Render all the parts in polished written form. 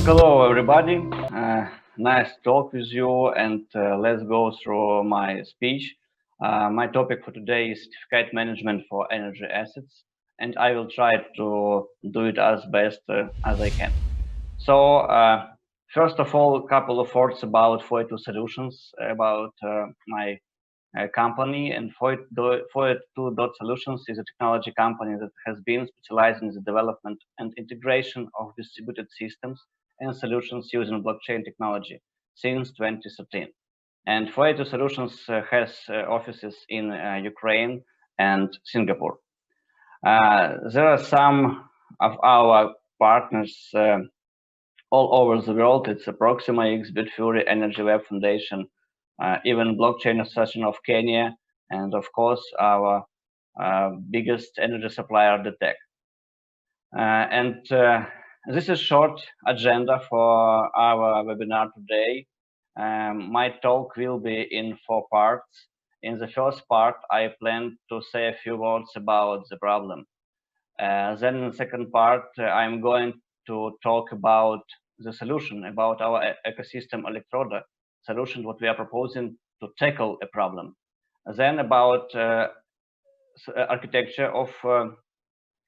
Hello, everybody. Nice to talk with you, and let's go through my speech. My topic for today is certificate management for energy assets, and I will try to do it as best as I can. So, first of all, a couple of words about 42 Solutions, about my company. And 42 Solutions is a technology company that has been specialized in the development and integration of distributed systems and solutions using blockchain technology since 2013. And 42 Solutions has offices in Ukraine and Singapore. There are some of our partners all over the world. It's Proxima X, Bitfury, Energy Web Foundation, even Blockchain Association of Kenya, and of course our biggest energy supplier, the Tech. This is short agenda for our webinar today. My talk will be in 4 parts. In the first part, I plan to say a few words about the problem. Then in the second part, I'm going to talk about the solution, about our ecosystem Electroda solution, what we are proposing to tackle a problem. Then about architecture of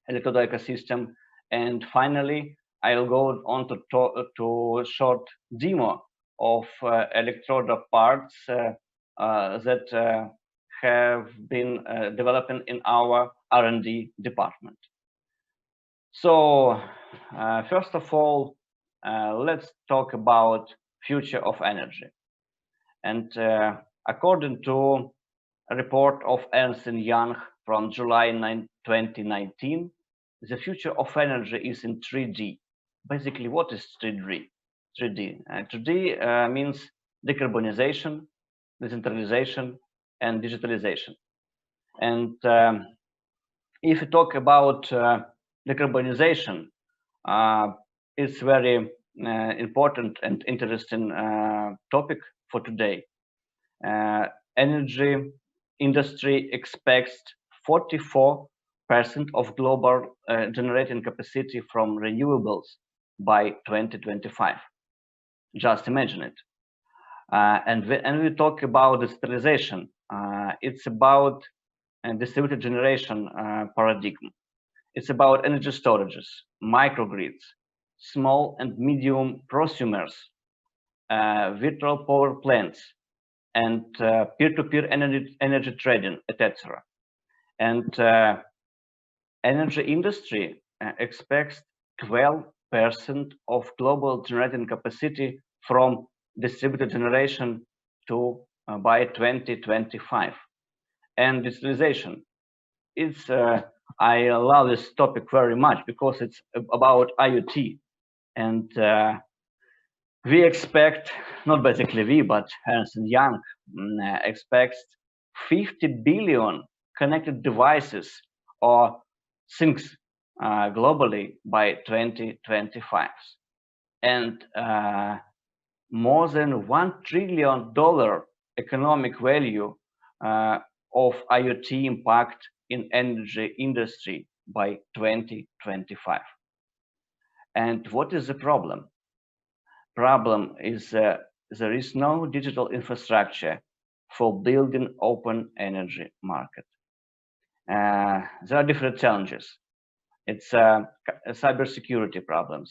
Electroda ecosystem, and finally I'll go on to a short demo of Electroda parts that have been developing in our R&D department. So first of all, let's talk about future of energy. And according to a report of Ernst & Young from July 2019, the future of energy is in 3D. Basically, what is 3D? 3D means decarbonization, decentralization, and digitalization. And if you talk about decarbonization, it's very important and interesting topic for today. Energy industry expects 44% of global generating capacity from renewables by 2025. Just imagine it. And we talk about decentralization. It's about distributed generation paradigm. It's about energy storages, microgrids, small and medium prosumers, virtual power plants, and peer-to-peer energy trading, etc. And energy industry expects 12% of global generating capacity from distributed generation to by 2025. And digitalization, it's I love this topic very much because it's about IoT, and we expect, not basically we, but Ernst & Young expects 50 billion connected devices or things globally by 2025, and more than $1 trillion economic value of IoT impact in energy industry by 2025. And what is the problem? Problem is there is no digital infrastructure for building open energy market. There are different challenges. It's cybersecurity problems,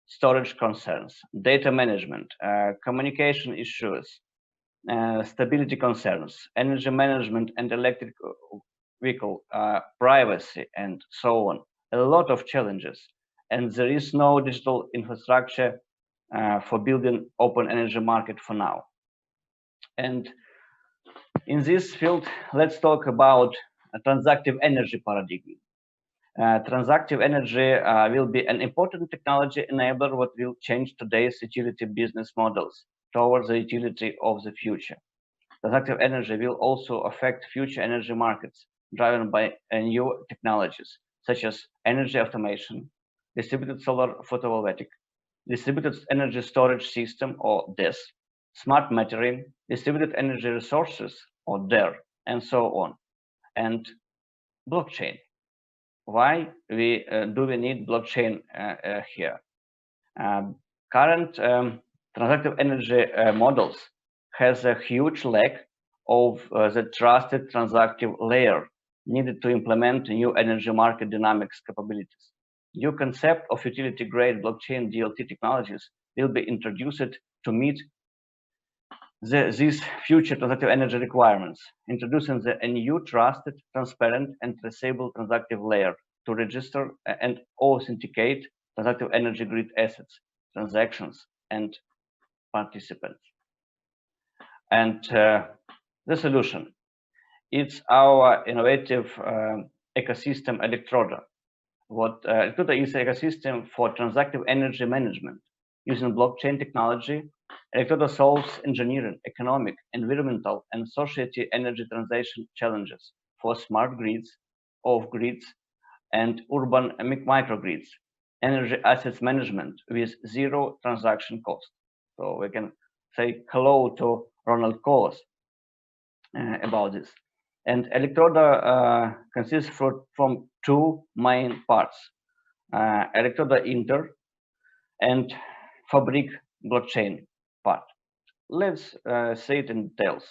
storage concerns, data management, communication issues, stability concerns, energy management and electric vehicle privacy, and so on. A lot of challenges, and there is no digital infrastructure for building open energy market for now. And in this field, let's talk about a transactive energy paradigm. Transactive energy will be an important technology enabler what will change today's utility business models towards the utility of the future. Transactive energy will also affect future energy markets driven by new technologies such as energy automation, distributed solar photovoltaic, distributed energy storage system or DES, smart metering, distributed energy resources or DER, and so on. And blockchain. Why do we need blockchain here? Current transactive energy models has a huge lack of the trusted transactive layer needed to implement new energy market dynamics capabilities. New concept of utility-grade blockchain DLT technologies will be introduced to meet these future transactive energy requirements, introducing a new trusted, transparent, and traceable transactive layer to register and authenticate transactive energy grid assets, transactions, and participants. And the solution, it's our innovative ecosystem Electroda. Electroda is an ecosystem for transactive energy management. Using blockchain technology, Electroda solves engineering, economic, environmental, and society energy transition challenges for smart grids, off-grids, and urban microgrids, energy assets management with zero transaction cost. So we can say hello to Ronald Coase about this. And Electroda consists from two main parts, Electroda Inter and Fabric blockchain part. Let's say it in details.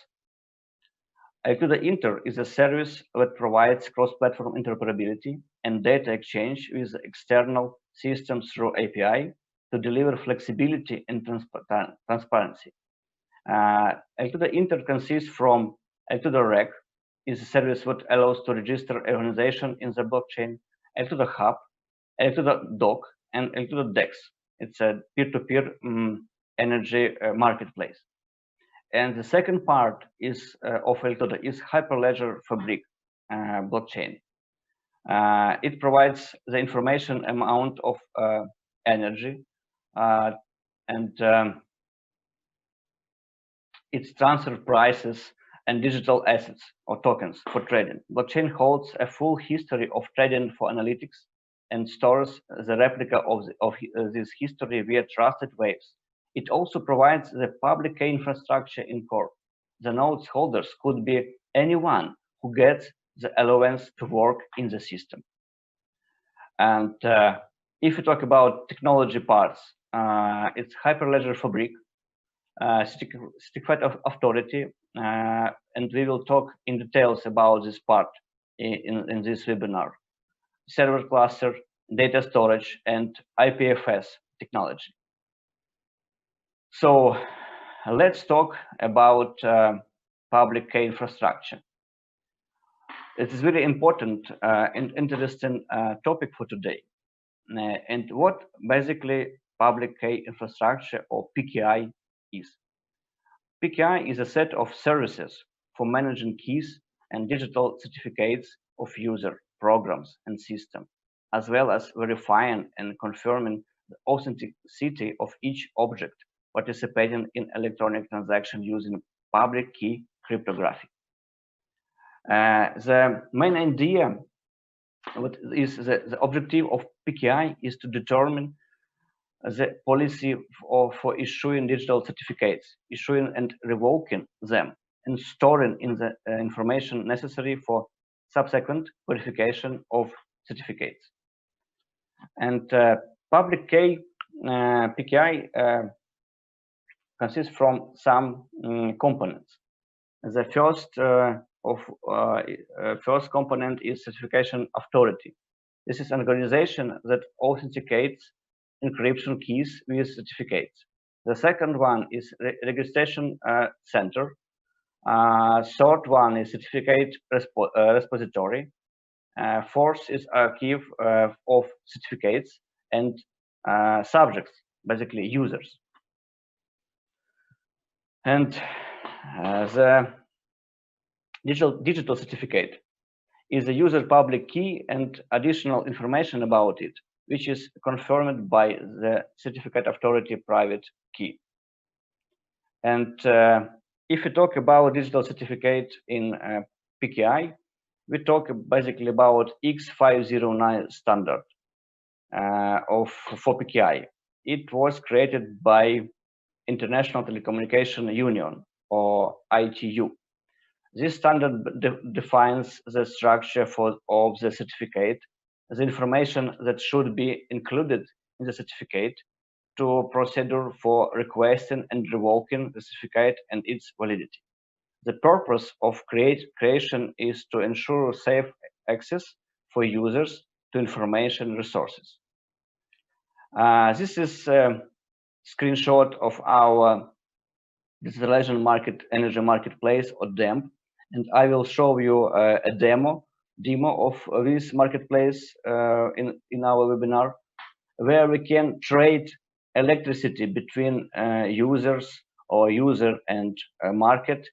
Electroda Inter is a service that provides cross-platform interoperability and data exchange with external systems through API to deliver flexibility and transparency. Electroda Inter consists from Electroda Rec, is a service that allows to register organization in the blockchain, Electroda Hub, Electroda Doc, and Electroda Dex. It's a peer-to-peer energy marketplace. And the second part is of Electroda is Hyperledger Fabric blockchain. It provides the information amount of energy and its transfer prices and digital assets or tokens for trading. Blockchain holds a full history of trading for analytics and stores the replica of this history via trusted waves. It also provides the public key infrastructure in core. The nodes holders could be anyone who gets the allowance to work in the system. And if you talk about technology parts, it's Hyperledger Fabric, certified authority, and we will talk in details about this part in this webinar. Server cluster, data storage, and IPFS technology. So let's talk about public key infrastructure. It is very important and interesting topic for today. And what basically public key infrastructure or PKI is. PKI is a set of services for managing keys and digital certificates of user, programs, and systems, as well as verifying and confirming the authenticity of each object participating in electronic transaction using public key cryptography. The main idea is the objective of PKI is to determine the policy for issuing digital certificates, issuing and revoking them, and storing in the information necessary for subsequent verification of certificates. And public key PKI consists from some components. The first component is certification authority. This is an organization that authenticates encryption keys with certificates. The second one is registration center. Third one is certificate repository. Fourth is archive of certificates and subjects, basically users. And the digital certificate is a user public key and additional information about it, which is confirmed by the certificate authority private key. And if we talk about digital certificate in PKI, we talk basically about X509 standard for PKI. It was created by International Telecommunication Union, or ITU. This standard defines the structure of the certificate, the information that should be included in the certificate, to procedure for requesting and revoking the certificate and its validity. The purpose of creation is to ensure safe access for users to information resources. This is a screenshot of our decentralized energy marketplace, or DEMP, and I will show you a demo of this marketplace in our webinar, where we can trade electricity between users or user and market,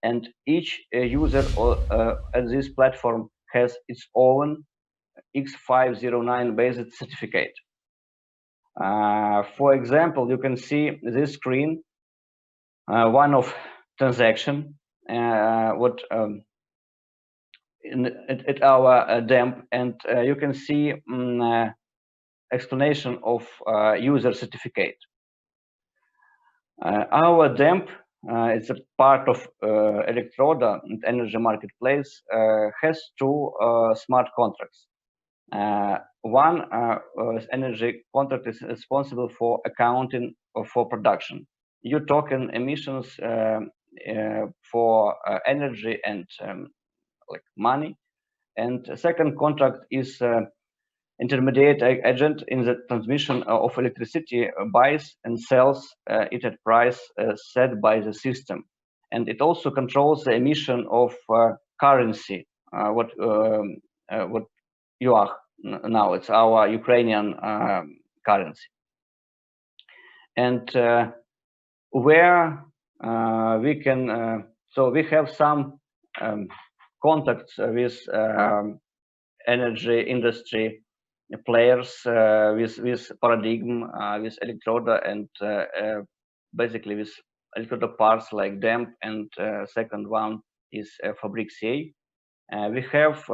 and each user at this platform has its own X509 based certificate. For example, you can see this screen, one of transaction, what at our DEMP, and you can see explanation of user certificate. Our DEMP, it's a part of Electroda and Energy Marketplace, has two smart contracts. One energy contract is responsible for accounting for production, your token emissions for energy and like money, and a second contract is intermediate agent in the transmission of electricity, buys and sells it at price set by the system, and it also controls the emission of currency, what yuan now, it's our Ukrainian currency, and where we can so we have some contacts with energy industry players, with Paradigm, with Electroda, and basically with Electroda parts like DEMP, and second one is Fabrik.ca. We have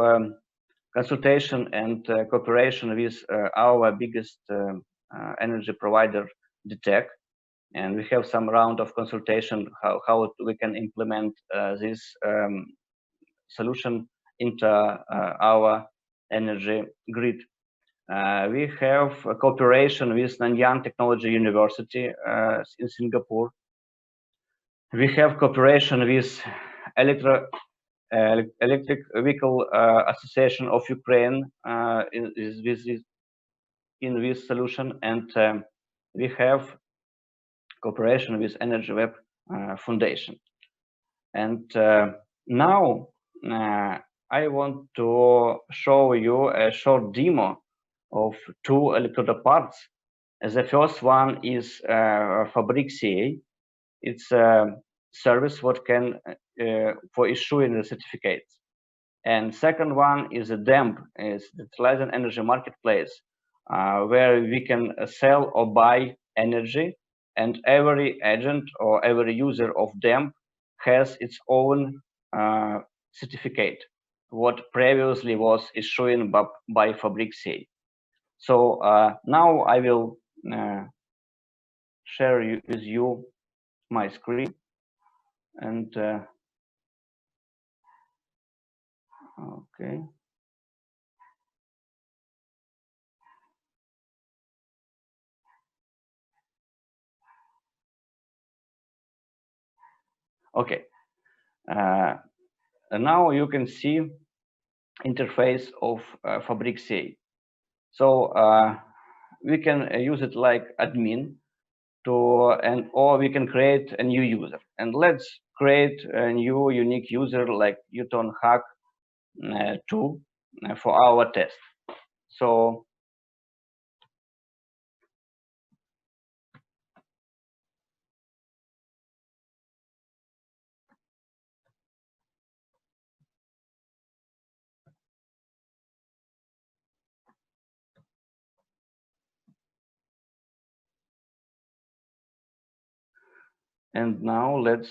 consultation and cooperation with our biggest energy provider, DTEC, and we have some round of consultation how we can implement this solution into our energy grid. We have a cooperation with Nanyang Technology University in Singapore. We have cooperation with Electric Vehicle Association of Ukraine in this solution, and we have cooperation with Energy Web Foundation. And now I want to show you a short demo of two Electroda parts. The first one is Fabrik.ca. It's a service what can for issuing the certificates. And second one is a DEMP, is the Decentralized Energy Marketplace, where we can sell or buy energy, and every agent or every user of DEMP has its own certificate, what previously was issued by Fabrik.ca. So now I will share with you my screen, and okay. Okay, and now you can see interface of Fabrik.ca. So we can use it like admin or we can create a new user. And let's create a new unique user like Uton Hack 2 for our test. So and now let's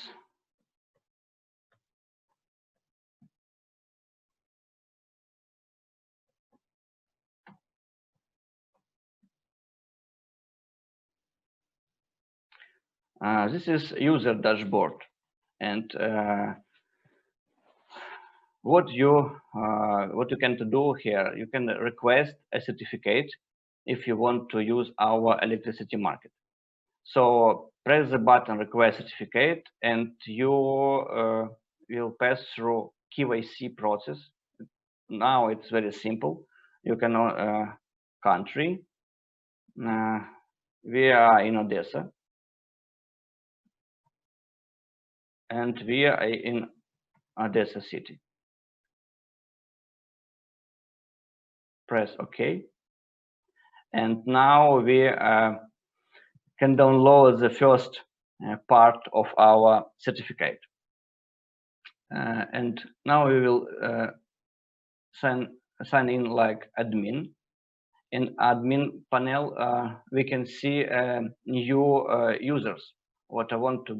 this is user dashboard, and what you can do here, you can request a certificate if you want to use our electricity market. So press the button request certificate, and you will pass through KYC process. Now it's very simple. You can country. We are in Odessa, and we are in Odessa city. Press OK, and now we can download the first part of our certificate. And now we will sign in like admin. In admin panel, we can see new users what I want to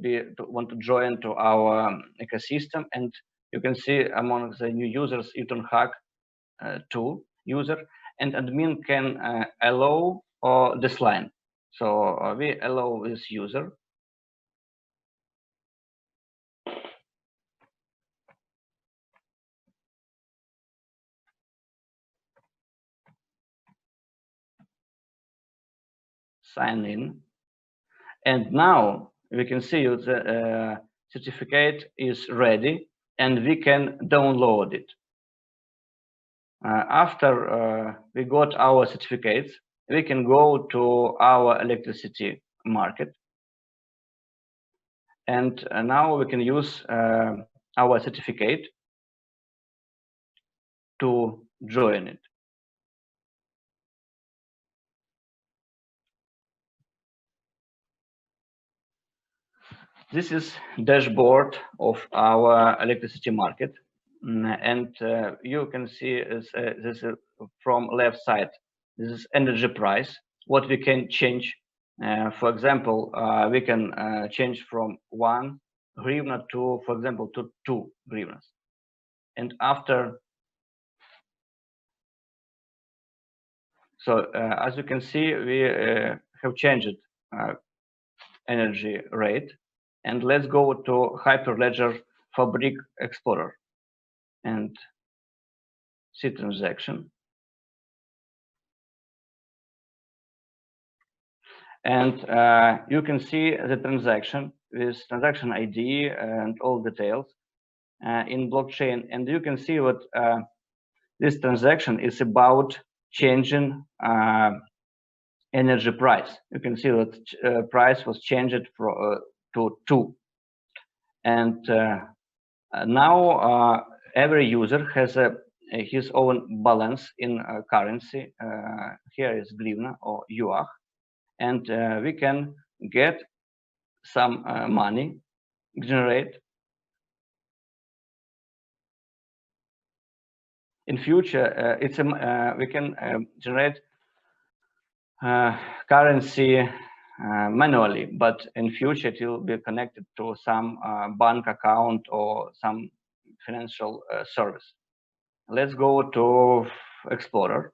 join to our ecosystem, and you can see among the new users Utonhack 2 user, and admin can allow or decline. So we allow this user. Sign in, and now we can see the certificate is ready, and we can download it. After we got our certificates, we can go to our electricity market, and now we can use our certificate to join it. This is dashboard of our electricity market, and you can see this from left side. This is energy price. What we can change. For example, we can change from 1 hryvnia to, for example, to 2 hryvnias. And after, so as you can see, we have changed energy rate. And let's go to Hyperledger Fabric Explorer and see transaction. And you can see the transaction with transaction ID and all details in blockchain. And you can see what this transaction is about changing energy price. You can see that price was changed to 2. And now every user has his own balance in currency. Here is hryvnia or yuan. And we can get some money, generate. In future, we can generate currency manually, but in future it will be connected to some bank account or some financial service. Let's go to Explorer.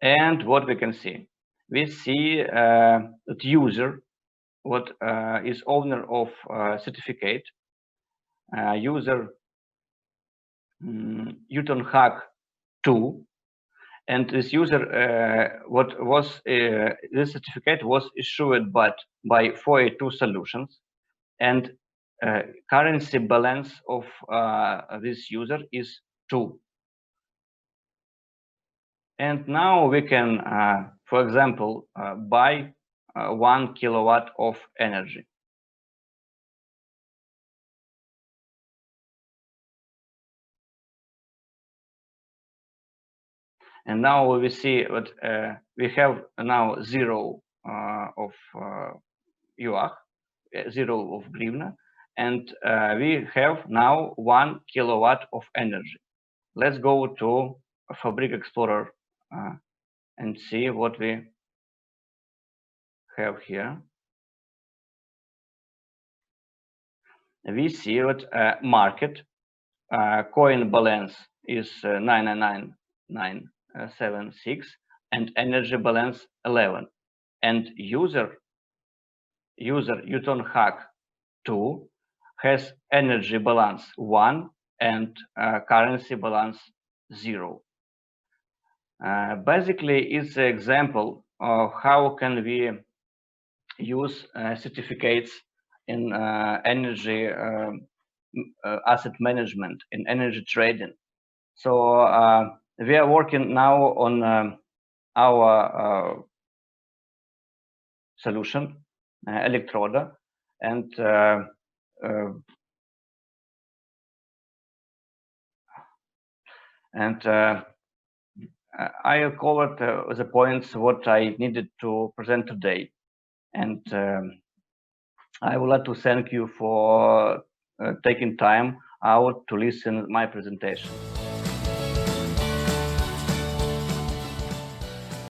And what we can see? We see that user, what is owner of certificate, user Utonhack 2, and this user, what was this certificate was issued by 4A2 Solutions, and currency balance of this user is 2. And now we can, for example, buy 1 kilowatt of energy. And now we see what we have now 0 of yuan, 0 of hryvnia, and we have now 1 kilowatt of energy. Let's go to Fabric Explorer and see what we have here. We see that market coin balance is 999,976 and energy balance 11, and user Utonhack 2 has energy balance 1 and currency balance 0. Basically, it's an example of how can we use certificates in energy asset management, in energy trading. So we are working now on our solution, Electroda, and uh, and I covered the points what I needed to present today, and I would like to thank you for taking time out to listen my presentation.